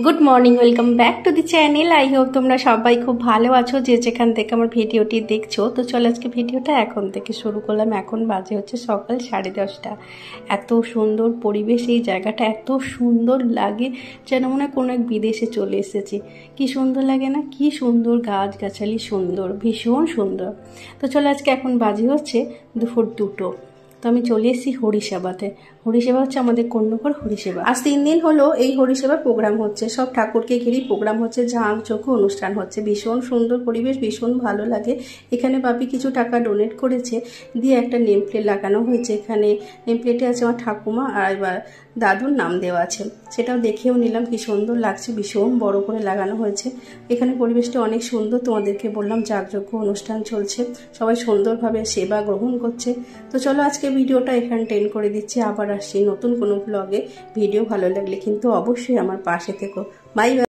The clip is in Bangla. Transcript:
Good morning, welcome back to the channel. I hope তোমরা সবাই খুব ভালো আছো যে যেখান থেকে আমার ভিডিওটি দেখছো। তো চলো আজকে ভিডিওটা এখন থেকে শুরু করলাম। এখন বাজে হচ্ছে সকাল 10:30। এত সুন্দর পরিবেশ, এই জায়গাটা এত সুন্দর লাগে যেন মনে হয় কোনো এক বিদেশে চলে এসেছি। কি সুন্দর লাগে না? কি সুন্দর গাছগাছালি, সুন্দর, ভীষণ সুন্দর। তো চলো আজকে এখন বাজে হচ্ছে দুপুর 2টো। তো আমি চলে এসেছি হরিসেবাতে। হরিসেবা হচ্ছে আমাদের কন্যকর হরিসেবা। আজ 3 দিন হলো এই হরিসেবার প্রোগ্রাম হচ্ছে, সব ঠাকুরকে ঘিরেই প্রোগ্রাম হচ্ছে, ঝাঁকঝোঁক অনুষ্ঠান হচ্ছে। ভীষণ সুন্দর পরিবেশ, ভীষণ ভালো লাগে। এখানে বাপি কিছু টাকা ডোনেট করেছে, দিয়ে একটা নেম প্লেট লাগানো হয়েছে। এখানে নেম প্লেটে আছে আমার ঠাকুমা আর দাদুর নাম দেওয়া আছে, সেটাও দেখেও নিলাম। কি সুন্দর লাগছে, ভীষণ বড় করে লাগানো হয়েছে। এখানে পরিবেশটা অনেক সুন্দর, তোমাদেরকে বললাম যাগযজ্ঞ অনুষ্ঠান চলছে, সবাই সুন্দরভাবে সেবা গ্রহণ করছে। তো চলো আজকে ভিডিওটা এখানে টেন করে দিচ্ছি, আবার আসছি নতুন কোনো ব্লগে। ভিডিও ভালো লাগলে কিন্তু অবশ্যই আমার পাশে থেকো। Bye bye.